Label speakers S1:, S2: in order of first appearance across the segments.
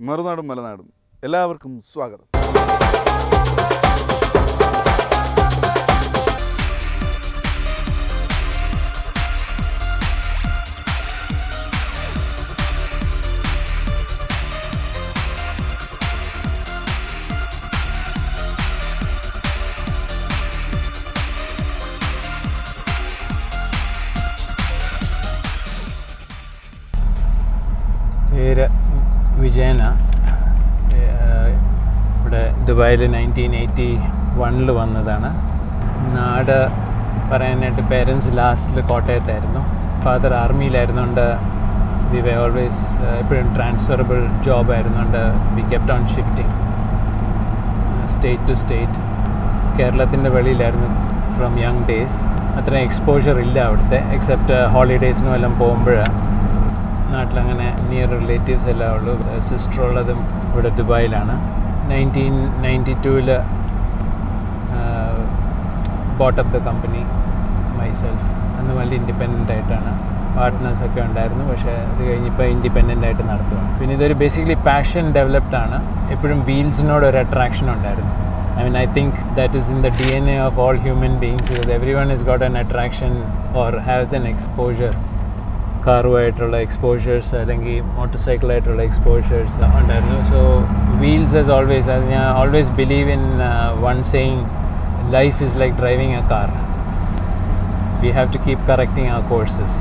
S1: മറുനാടും മലനാടും എല്ലാവർക്കും സ്വാഗതം.
S2: പേര് വിജയന. ഇവിടെ ദുബായിൽ 1981 വന്നതാണ്. നാട് പറയാനായിട്ട് പേരൻസ് ലാസ്റ്റിൽ കോട്ടയത്തായിരുന്നു. ഫാദർ ആർമിയിലായിരുന്നുകൊണ്ട് വി വേ ഓൾവേസ് എപ്പോഴും ട്രാൻസ്ഫറബിൾ ജോബ് ആയിരുന്നുകൊണ്ട് we kept on shifting state to state. കേരളത്തിൻ്റെ വെളിയിലായിരുന്നു ഫ്രം യങ് ഡേയ്സ്. അത്രയും എക്സ്പോഷർ ഇല്ല അവിടുത്തെ, എക്സെപ്റ്റ് ഹോളിഡേയ്സിനും എല്ലാം പോകുമ്പോൾ. നാട്ടിലങ്ങനെ നിയർ റിലേറ്റീവ്സ് എല്ലാം ഉള്ളൂ. സിസ്റ്റർ ഉള്ളതും ഇവിടെ ദുബായിലാണ്. 1992 boat up the company myself. അന്ന് വലിയ ഇൻഡിപെൻഡൻ്റ് ആയിട്ടാണ്. പാർട്ട്നേഴ്സൊക്കെ ഉണ്ടായിരുന്നു, പക്ഷേ അത് കഴിഞ്ഞിപ്പോൾ ഇൻഡിപെൻഡൻ്റ് ആയിട്ട് നടത്തുകയാണ്. പിന്നെ ഇതൊരു ബേസിക്കലി പാഷൻ ഡെവലപ്ഡ് ആണ്. എപ്പോഴും വീൽസിനോട് ഒരു അട്രാക്ഷൻ ഉണ്ടായിരുന്നു. I think that is in the DNA of all human beings, because everyone has got an attraction or has an exposure. കാറുമായിട്ടുള്ള എക്സ്പോഷേഴ്സ് അല്ലെങ്കിൽ മോട്ടോർ സൈക്കിളായിട്ടുള്ള എക്സ്പോഷേഴ്സ് ഉണ്ടായിരുന്നു. സോ വീൽസ് ആസ് ഓൾവേസ്, ഞാൻ always believe in one saying, life is like driving a car. We have to keep correcting our courses.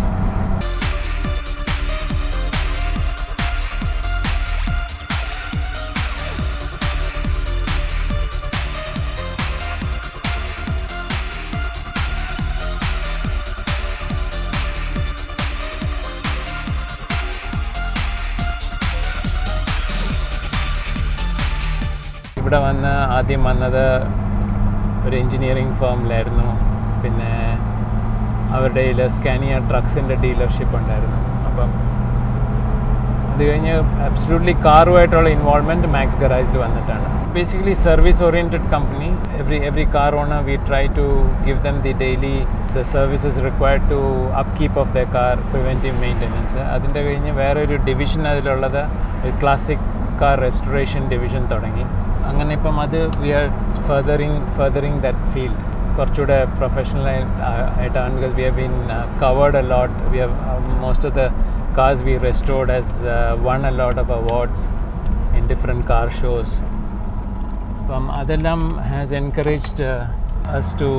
S2: ഇവിടെ ആദ്യം വന്നത് ഒരു എൻജിനീയറിംഗ് ഫേമിലായിരുന്നു. പിന്നെ അവരുടെ കയ്യിൽ സ്കാനിയ ട്രക്സിൻ്റെ ഡീലർഷിപ്പ് ഉണ്ടായിരുന്നു. അപ്പം അത് കഴിഞ്ഞ് അബ്സല്യൂട്ട്ലി കാറുമായിട്ടുള്ള ഇൻവോൾവ്മെൻറ്റ് മാക്സ് ഗറാജിൽ വന്നിട്ടാണ്. Basically service oriented company. Every car owner we try to give them the daily the services required to upkeep of the car, preventive maintenance. അതിൻ്റെ കഴിഞ്ഞ് വേറൊരു ഡിവിഷൻ അതിലുള്ളത് ഒരു ക്ലാസിക് കാർ റെസ്റ്റോറേഷൻ ഡിവിഷൻ തുടങ്ങി. അങ്ങനെ ഇപ്പം അത് വി ആർ ഫർദറിങ് ദാറ്റ് ഫീൽഡ് കുറച്ചുകൂടെ പ്രൊഫഷണൽ ആയിട്ടാണ്. Because we have been covered a lot. We have most of the cars we restored has won a lot of awards in different car shows. Adellam has encouraged us to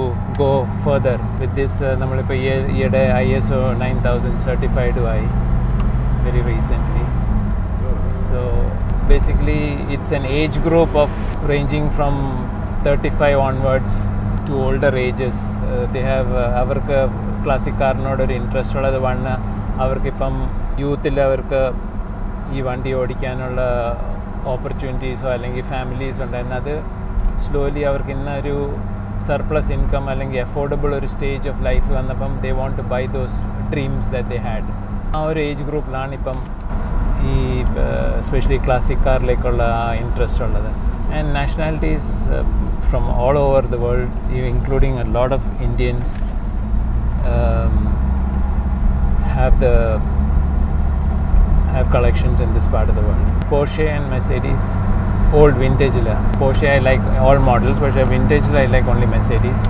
S2: go further with this. Nammalipo year ISO 9000 certified very recently. So basically it's an age group of ranging from 35 onwards to older ages. They have avarku classic car node or interest ulladu vanna അവർക്കിപ്പം യൂത്തിൽ അവർക്ക് ഈ വണ്ടി ഓടിക്കാനുള്ള ഓപ്പർച്യൂണിറ്റീസോ അല്ലെങ്കിൽ families ഉണ്ടായിരുന്നു. അത് slowly അവർക്ക് ഇന്നൊരു surplus income അല്ലെങ്കിൽ affordable ഒരു സ്റ്റേജ് ഓഫ് ലൈഫ് വന്നപ്പം they want to buy those dreams that they had. ആ ഒരു ഏജ് ഗ്രൂപ്പിലാണ് ഇപ്പം ഈ എസ്പെഷ്യലി ക്ലാസിക് കാറിലേക്കുള്ള ഇൻട്രസ്റ്റ് ഉള്ളത്. And nationalities from all over the world, including a lot of Indians have collections in this part of the world. Porsche and Mercedes, old vintage la. Porsche I like all models, but vintage la I like only Mercedes.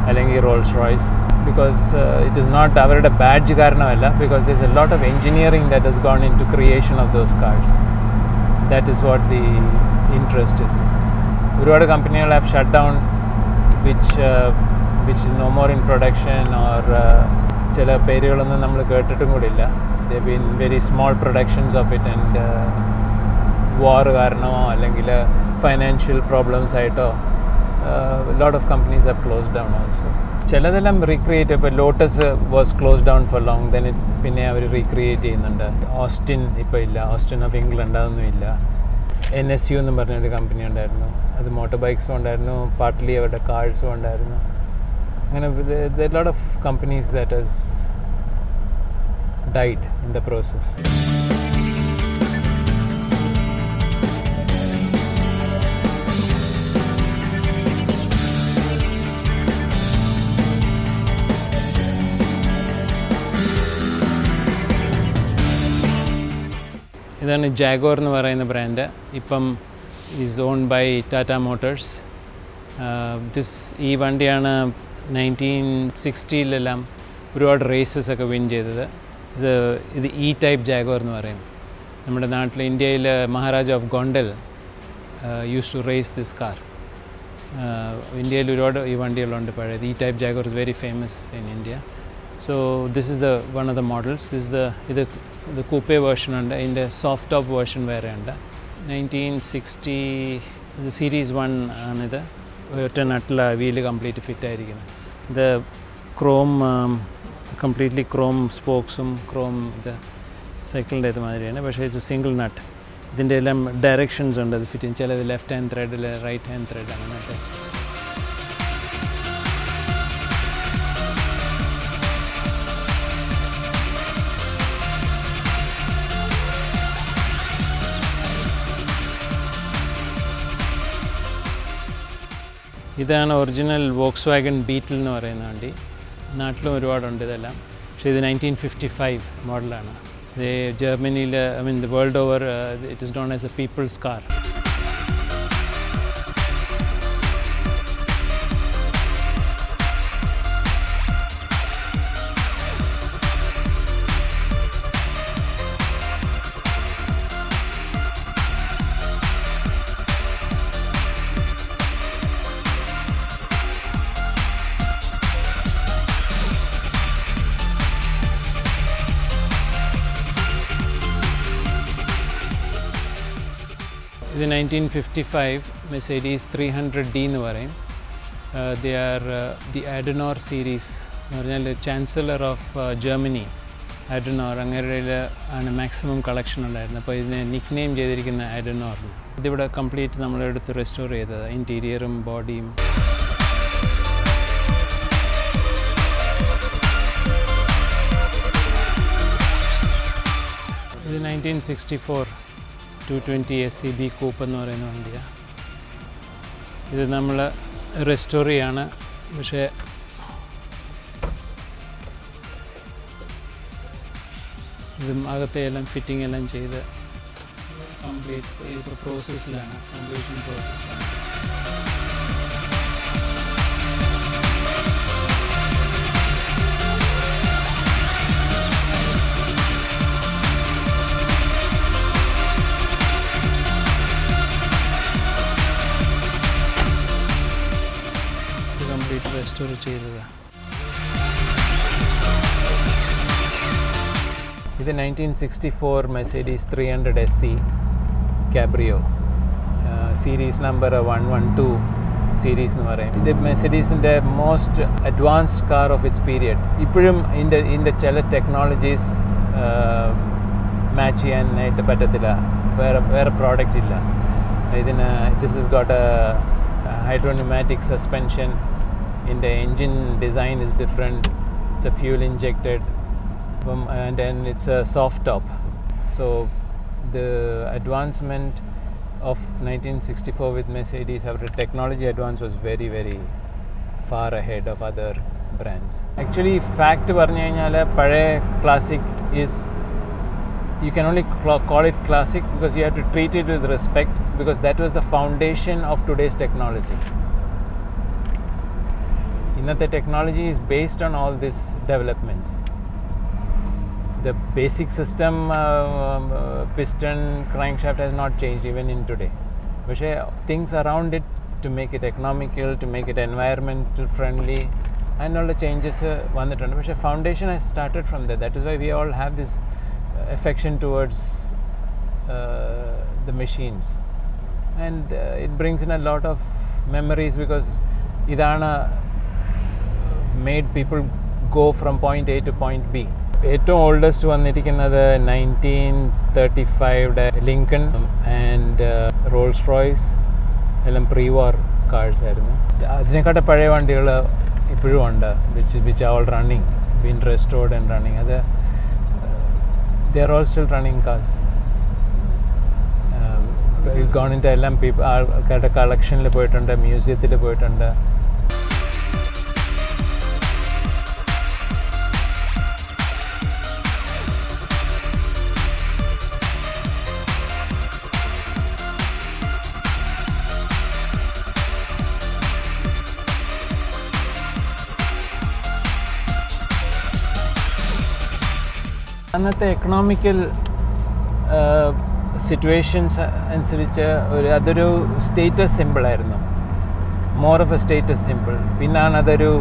S2: I like Rolls Royce. because it is not അവരുടെ badge കാരണമല്ല, because there's a lot of engineering that has gone into creation of those cars. That is what the interest is. ഒരുപാട് കമ്പനികൾ have shut down which is no more in production, or ചില പേരുകളൊന്നും നമ്മൾ കേട്ടിട്ടും കൂടില്ല. They've been very small productions of it, and war കാരണമോ അല്ലെങ്കിൽ financial problems ആയിട്ടോ a lot of companies have closed down also. ചിലതെല്ലാം റീക്രിയേറ്റ്, ഇപ്പോൾ lotus was close down for long, then പിന്നെ അവർ റീക്രിയേറ്റ് ചെയ്യുന്നുണ്ട്. ഓസ്റ്റിൻ ഇപ്പോൾ ഇല്ല, ഓസ്റ്റിൻ ഓഫ് ഇംഗ്ലണ്ട് അതൊന്നും ഇല്ല. NSU എന്ന് പറഞ്ഞൊരു കമ്പനി ഉണ്ടായിരുന്നു, അത് മോട്ടോർ ബൈക്സും ഉണ്ടായിരുന്നു, പാർട്ട്ലി അവരുടെ കാർസും ഉണ്ടായിരുന്നു. അങ്ങനെ lot of companies that has died in the process. ഇതാണ് ജാഗോർ എന്ന് പറയുന്ന ബ്രാൻഡ്. ഇപ്പം is owned by Tata Motors. ഈ വണ്ടിയാണ് 1960-ലെല്ലാം ഒരുപാട് റേസസ് ഒക്കെ വിൻ ചെയ്തത്. ഇത് ടൈപ്പ് ജാഗോർ എന്ന് പറയും. നമ്മുടെ നാട്ടിൽ ഇന്ത്യയിൽ Maharaja of Gondal use to race this car. ഇന്ത്യയിൽ ഒരുപാട് ഈ വണ്ടികളുണ്ട് പഴയത്. Type Jaguar is very famous in India. So this is one of the models. ഇത് കൂപ്പേ വേർഷൻ ഉണ്ട്, ഇതിൻ്റെ സോഫ്റ്റ് ടോപ്പ് വേർഷൻ വേറെ ഉണ്ട്. 1960 ഇത് സീരീസ് 1 ആണിത്. ഒറ്റ നട്ടില വീല് കംപ്ലീറ്റ് ഫിറ്റ് ആയിരിക്കുന്നത്. ഇത് ക്രോം കംപ്ലീറ്റ്ലി ക്രോം സ്പോക്സും ക്രോം ഇത് സൈക്കിളിൻ്റെ ഇത് മാതിരിയാണ്, പക്ഷേ ഇറ്റ്സ് എ സിംഗിൾ നട്ട്. ഇതിൻ്റെ എല്ലാം ഡയറക്ഷൻസ് ഉണ്ട് അത് ഫിറ്റ് ചെയ്യും. ചിലത് ലെഫ്റ്റ് ഹാൻഡ് ത്രെഡിൽ, റൈറ്റ് ഹാൻഡ് ത്രെഡ്, അങ്ങനെയൊക്കെ. ഇതാണ് ഒറിജിനൽ വോക്സ് വാഗൺ ബീറ്റിൽ എന്ന് പറയുന്ന വണ്ടി. നാട്ടിലും ഒരുപാടുണ്ട് ഇതെല്ലാം. പക്ഷേ ഇത് 1955 മോഡലാണ്. ഇത് ജർമ്മനിയിൽ, I mean the world over it is known as a people's car. ഇത് 1955 മെഴ്സീഡീസ് 300D എന്ന് പറയും. They are the Adenauer series എന്ന് പറഞ്ഞാൽ ചാൻസലർ ഓഫ് ജർമ്മനി അഡനോർ അങ്ങനെ ആണ് മാക്സിമം കളക്ഷൻ ഉണ്ടായിരുന്നത്. അപ്പോൾ ഇതിനെ നിക്ക് നെയിം ചെയ്തിരിക്കുന്ന അഡനോർ. ഇതിവിടെ കംപ്ലീറ്റ് നമ്മളെടുത്ത് റെസ്റ്റോർ ചെയ്തത്, ഇൻറ്റീരിയറും ബോഡിയും. ഇത് 1964 220 SCB കൂപ്പ് എന്ന് പറയുന്ന വണ്ടിയാണ്. ഇത് നമ്മൾ റെസ്റ്റോർ ചെയ്യാണ്, പക്ഷേ ഇതും അകത്തെ എല്ലാം ഫിറ്റിംഗ് എല്ലാം ചെയ്ത് കംപ്ലീറ്റ് ഇപ്പോൾ പ്രോസസ്സിലാണ്, കംപ്ലീഷൻ പ്രോസസ്സിലാണ്. റെസ്റ്റോർ ചെയ്തതാണ്. ഇത് 1964 Mercedes 300 SC cabrio, series number 112 series എന്ന് പറയും. ഇത് മെഴ്സീഡീസിൻ്റെ most advanced car of its period. ഇപ്പോഴും ഇതിൻ്റെ ചില ടെക്നോളജീസ് മാച്ച് ചെയ്യാനായിട്ട് പറ്റത്തില്ല, വേറെ പ്രോഡക്റ്റ് ഇല്ല ഇതിന്. This is got A hydropneumatic suspension. In the engine design is different. It's a fuel injected, and then it's a soft top. So the advancement of 1964 with Mercedes, our technology advance was very, very far ahead of other brands. Actually, fact പറഞ്ഞു കഴിഞ്ഞാൽ പഴയ classic is, you can only call it classic because you have to treat it with respect, because that was the foundation of today's technology. ഇന്നത്തെ technology is based on all these developments. The basic system, piston, crankshaft has not changed even in today. But things around it to make it economical, to make it environmental friendly, and all the changes vannittund. But foundation has started from there. That is why we all have this affection towards the machines, and it brings in a lot of memories because idana made people go from point A to point B. ഏറ്റവും oldest വന്നിരിക്കുന്നത് 1935 Lincoln and Rolls Royce എല്ലാം pre war cars ആയിരുന്നു. അതിനെക്കാട്ട് പഴയ വണ്ടികൾ ഇപ്പോഴും ഉണ്ട്, which are all running, been restored and running. അത് they are all still running cars. Government എല്ലാം ആൾക്കാരുടെ കളക്ഷനിൽ പോയിട്ടുണ്ട്, മ്യൂസിയത്തിൽ പോയിട്ടുണ്ട്. അന്നത്തെ എക്കണോമിക്കൽ സിറ്റുവേഷൻസ് അനുസരിച്ച് അതൊരു സ്റ്റേറ്റസ് സിമ്പിളായിരുന്നു, more of a status symbol. പിന്നാണ് അതൊരു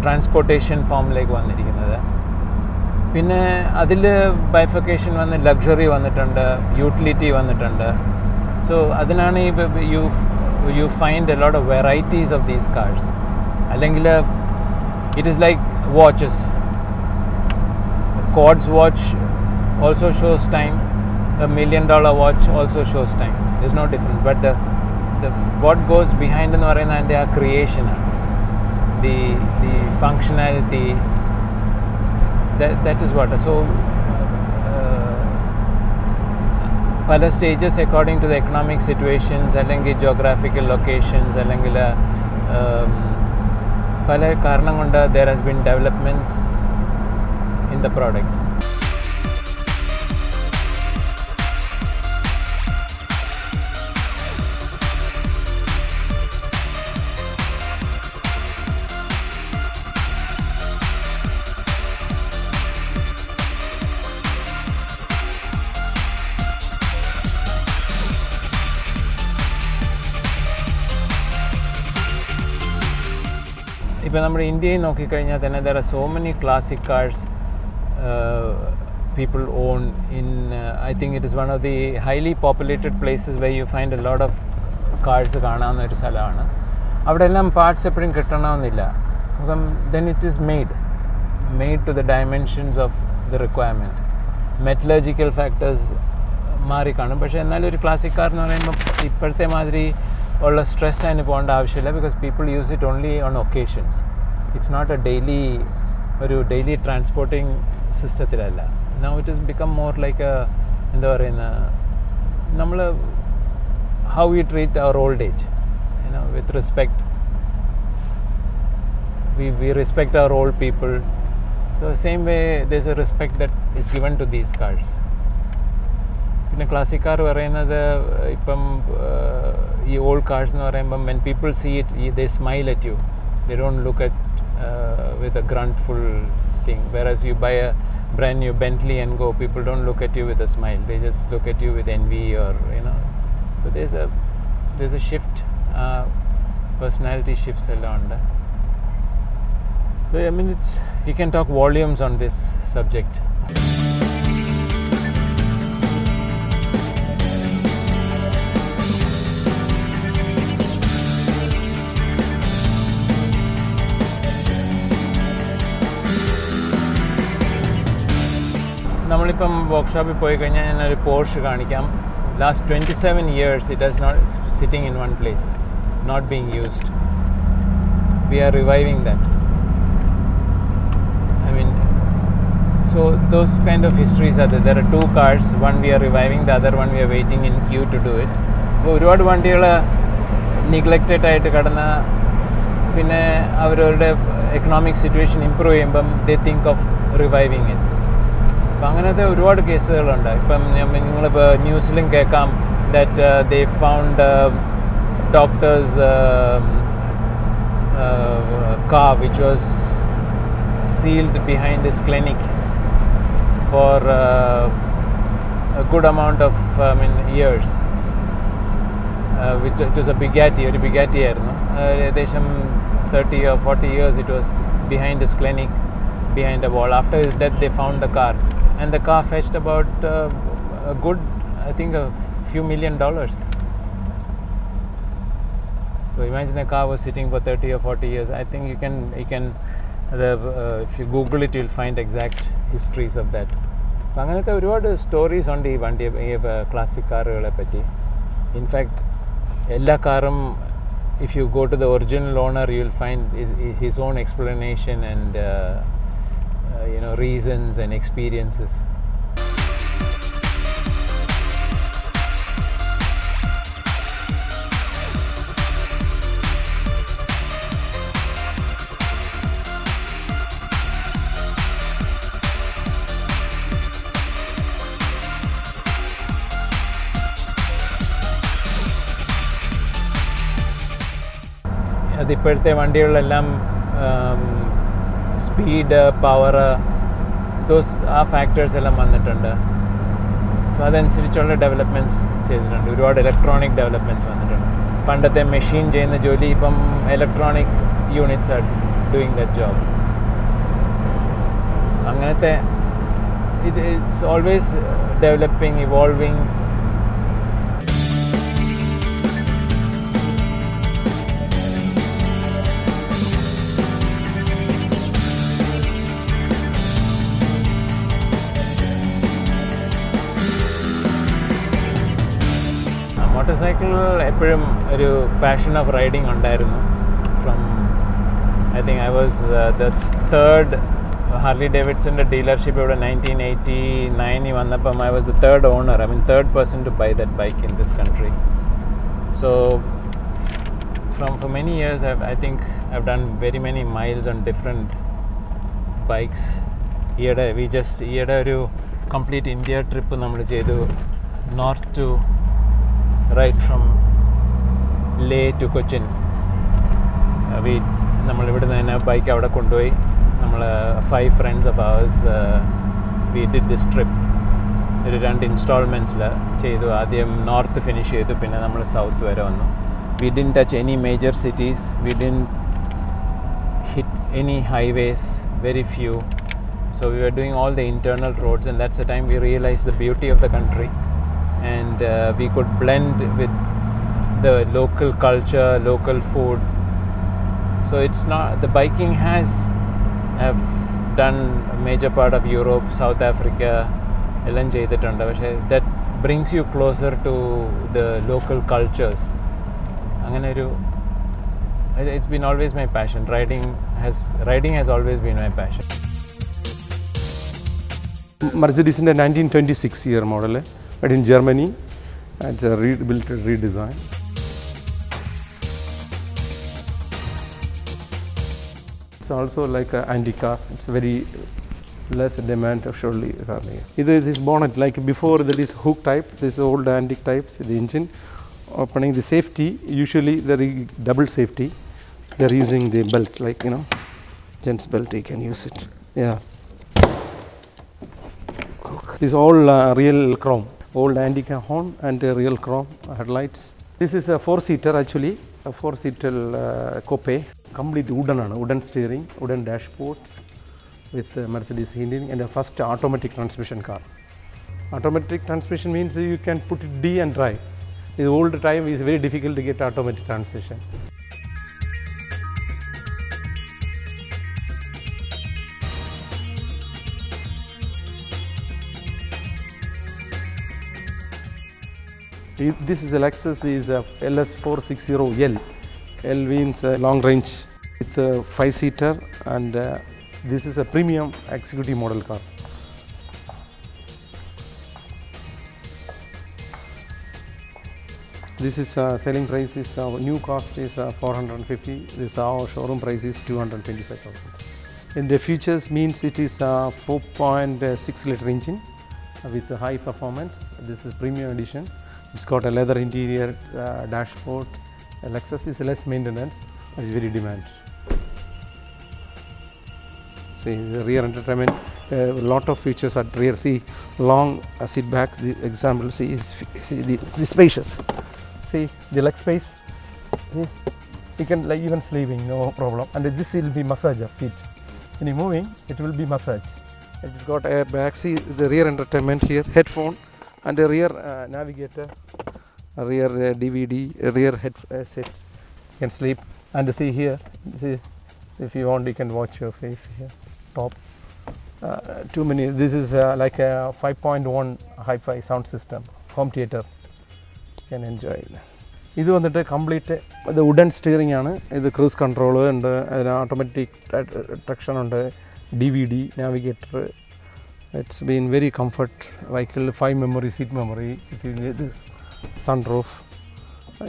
S2: ട്രാൻസ്പോർട്ടേഷൻ ഫോമിലേക്ക് വന്നിരിക്കുന്നത്. പിന്നെ അതിൽ ബൈഫിക്കേഷൻ വന്ന് ലക്ഷറി വന്നിട്ടുണ്ട്, യൂട്ടിലിറ്റി വന്നിട്ടുണ്ട്. സോ അതിനാണ് ഈ you find a lot of varieties of these cars. അല്ലെങ്കിൽ it is like watches. Quartz watch also shows time. A $1 million watch also shows time. There's no difference. But the what goes behind in the creation, the functionality, that is what. So പല stages according to the economic situations, അല്ലെങ്കിൽ geographical locations, അല്ലെങ്കിൽ പല കാരണം കൊണ്ട് there has been developments in the product. ഇപ്പോൾ നമ്മുടെ ഇന്ത്യയിൽ നോക്കിക്കഴിഞ്ഞാൽ തന്നെ there are so many classic cars people own in I think it is one of the highly populated places where you find a lot of cars കാണാവുന്ന ഒരു സ്ഥലമാണ്. അവിടെ എല്ലാം പാർട്സ് എപ്പോഴും കിട്ടണമെന്നില്ല. അപ്പം then it is made to the dimensions of the requirement. Metallurgical factors മാറി കാണും. പക്ഷേ എന്നാലും ഒരു ക്ലാസിക് കാർ എന്ന് പറയുമ്പോൾ ഇപ്പോഴത്തെ മാതിരി ഉള്ള സ്ട്രെസ് അതിന് പോകേണ്ട ആവശ്യമില്ല. Because people use it only on occasions. It's not a daily transporting സിസ്റ്റത്തിലല്ല. Now it is become more like എന്താ പറയുന്ന നമ്മൾ how you treat our old age, with respect. we respect our old people. So same way there's a respect that is given to these cars. പിന്നെ classic car പറയുന്നത് ഇപ്പം ഈ old cars എന്ന് പറയുമ്പം when people see it they smile at you, they don't look at with a gruntful thing, whereas you buy a brand new Bentley and go, people don't look at you with a smile, they just look at you with envy or so there's a shift, personality shifts along. So I mean you can talk volumes on this subject. നമ്മളിപ്പം വർക്ക്ഷോപ്പിൽ പോയി കഴിഞ്ഞാൽ ഞാനൊരു Porsche കാണിക്കാം. Last 27 years it has not sitting in one place, not being used. We are reviving that. I mean, so those kind of histories are there. There are two cars, one we are reviving, the other one we are waiting in queue to do it. അപ്പോൾ ഒരുപാട് വണ്ടികൾ neglected ആയിട്ട് കിടന്ന പിന്നെ അവരുടെ economic situation improve ചെയ്യുമ്പം they think of reviving it. അപ്പം അങ്ങനത്തെ ഒരുപാട് കേസുകളുണ്ട്. ഇപ്പം നിങ്ങളിപ്പോൾ ന്യൂസിലും കേൾക്കാം that they found doctors car which was sealed behind his clinic for a good amount of years. Which it was a Bugatti ആയിരുന്നു. ഏകദേശം 30 or 40 years it was behind his clinic, behind a wall. After his death they found the car, and the car fetched about a good, I think, a few $1 million. So imagine a car was sitting for 30 or 40 years. I think you can if you Google it, you'll find exact histories of that. അപ്പോൾ അങ്ങനത്തെ ഒരുപാട് stories ഉണ്ട് ഈ വണ്ടി, ഈ classic കാറുകളെ പറ്റി. In fact എല്ലാ കാറും, if you go to the original owner, you'll find his own explanation and reasons and experiences. അതിപ്പോഴത്തെ വണ്ടികളിലെല്ലാം സ്പീഡ്, പവർ, ആ ഫാക്ടേഴ്സ് എല്ലാം വന്നിട്ടുണ്ട്. സോ അതനുസരിച്ചുള്ള ഡെവലപ്മെൻറ്റ്സ് ചെയ്തിട്ടുണ്ട്. ഒരുപാട് ഇലക്ട്രോണിക് ഡെവലപ്മെൻറ്റ്സ് വന്നിട്ടുണ്ട്. പണ്ടത്തെ മെഷീൻ ചെയ്യുന്ന ജോലി ഇപ്പം electronic units are doing that job. അങ്ങനത്തെ it's always developing, evolving. Motorcycle എപ്പോഴും ഒരു പാഷൻ ഓഫ് റൈഡിങ് ഉണ്ടായിരുന്നു. I think I was the third Harley ഡേവിഡ്സൻ്റെ ഡീലർഷിപ്പ് ഇവിടെ 1989 വന്നപ്പം I was the third owner, third person to buy that bike in this country. So for many years I think I've done very many miles on different bikes. ഈയിടെ ഒരു complete India trip നമ്മൾ ചെയ്തു, north to right from Leh to Cochin. നമ്മളിവിടെ നിന്ന് തന്നെ bike അവിടെ കൊണ്ടുപോയി. നമ്മൾ 5 friends of ours we did this trip. ഒരു 2 ഇൻസ്റ്റാൾമെൻറ്റ്സിൽ ചെയ്തു. ആദ്യം നോർത്ത് ഫിനിഷ് ചെയ്തു, പിന്നെ നമ്മൾ സൗത്ത് വരെ വന്നു. We didn't touch any major cities, we didn't hit any highways, very few. So we were doing all the internal roads, and that's the time we realized the beauty of the country, and we could blend with the local culture, local food. So it's not, the biking have done a major part of Europe, South Africa, എല്ലാം ചെയ്തിട്ടുണ്ട്. പക്ഷേ that brings you closer to the local cultures. അങ്ങനെ ഒരു, it's been always my passion. Riding has always been my passion.
S3: Mercedes-ന്റെ 1926 year model, but in Germany. It's a rebuilt, redesign. It's also like an antique car. It's very less demand of surely. This bonnet, like before, that is hook type. This old antique types. The engine opening, the safety. Usually there is double safety. They're using the belt, like gents belt. You can use it. Yeah. This all real chrome. Old antique horn and real chrome headlights. This is a 4-seater actually, a 4-seater coupe, complete wooden steering, wooden dashboard with Mercedes engine, and a first automatic transmission car. Automatic transmission means you can put it D and drive. In the old time it's very difficult to get automatic transmission. This is a Lexus, is a LS460L. L means long range. It's a 5-seater, and this is a premium executive model car. This is selling price is new cost is 450. This our showroom price is 225,000. In the features means it is a 4.6 liter engine with high performance. This is premium edition. It's got a leather interior, dashboard. Lexus is less maintenance, it's very demand. See the rear entertainment, a lot of features at rear. See long seat back. The example, see the spacious. See the leg space. See, you can like even sleeping, no problem. And this will be massager seat. When you moving, it will be massage. It's got airbag. See the rear entertainment here, headphone, and a rear navigator, a rear DVD, a rear headset. You can sleep. And see here, see, if you want, you can watch your face here. Top. Too many. This is like a 5.1 hi-fi sound system, home theater. You can enjoy it. ഇത് വന്നിട്ട് complete ഇത് wooden steering ആണ്. ഇത് cruise control ഉണ്ട്, അതിന് automatic ട്രക്ഷൻ ഉണ്ട്, DVD navigator. It's been very comfort vehicle. 5 memory seat memory, ഇത് sun roof.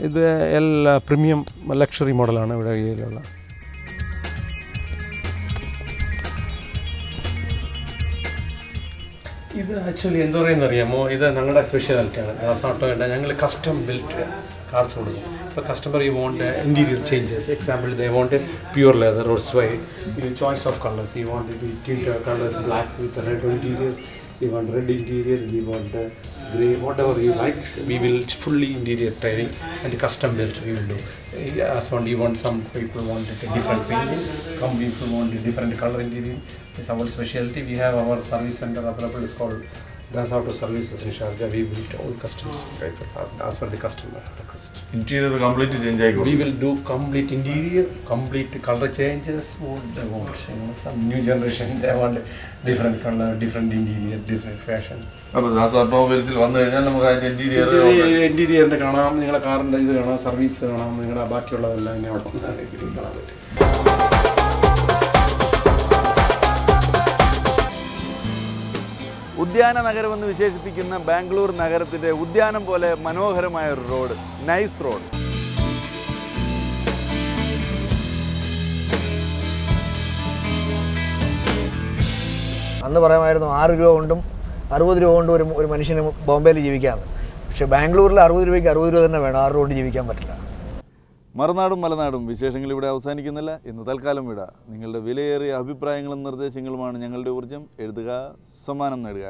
S3: ഇത് എല്ലാ പ്രീമിയം ലക്ഷറി മോഡലാണ് ഇവിടെ കയ്യിലുള്ള. ഇത് ആക്ച്വലി എന്താ പറയുന്നത് അറിയാമോ, ഇത് ഞങ്ങളുടെ സ്പെഷ്യാലിറ്റിയാണ്. ദാസ് ഓട്ടോയുടെ ഞങ്ങൾ കസ്റ്റം ബിൽറ്റ് കാർസ് കൊടുക്കും. ഇപ്പോൾ customer you want interior changes, example they want pure leather or suede, choice of colours, you want tilt colours, black with red interior, you want red interior, we want grey, whatever you like, we will fully interior tiling and custom built we will do. As one you want, some people want a different painting, some people want a different color interior. It's our specialty. We have our service center available, it's called Das Auto Services in Sharjah. We build all customs as per the customer request.
S1: Interior complete change ആയിക്കോ.
S3: We will do complete interior, complete color changes, what they want. Some new generation they want different color, different interior, different fashion.
S1: അപ്പോൾ ദാസ് ഓട്ടോമൊബൈൽസിൽ വന്നു കഴിഞ്ഞാൽ നമുക്ക് അതിൻ്റെ
S3: ഇന്റീരിയറിന്റെ കാണാം, നിങ്ങളുടെ കാറിന്റെ ഇത് കാണാം, സർവീസ് കാണാം, നിങ്ങളുടെ ബാക്കിയുള്ളതെല്ലാം ഇങ്ങനെ അവിടെ കാണാൻ പറ്റും.
S1: ഉദ്യാന നഗരമെന്ന് വിശേഷിപ്പിക്കുന്ന ബാംഗ്ലൂർ നഗരത്തിൻ്റെ ഉദ്യാനം പോലെ മനോഹരമായ ഒരു റോഡ്, നൈസ് റോഡ്.
S4: അന്ന് പറയാമായിരുന്നു 6 രൂപ കൊണ്ടും 60 രൂപ കൊണ്ടും ഒരു മനുഷ്യന് ബോംബെയിൽ ജീവിക്കാമെന്ന്. പക്ഷേ ബാംഗ്ലൂരിൽ 60 രൂപയ്ക്ക് 60 രൂപ തന്നെ വേണം, 6 രൂപ കൊണ്ട് ജീവിക്കാൻ പറ്റില്ല.
S1: മറുനാടും മലനാടും വിശേഷങ്ങൾ ഇവിടെ അവസാനിക്കുന്നില്ല. ഇന്ന് തൽക്കാലം വിട. നിങ്ങളുടെ വിലയേറിയ അഭിപ്രായങ്ങളും നിർദ്ദേശങ്ങളുമാണ് ഞങ്ങളുടെ ഊർജ്ജം. എഴുതുക, സമ്മാനം നേടുക.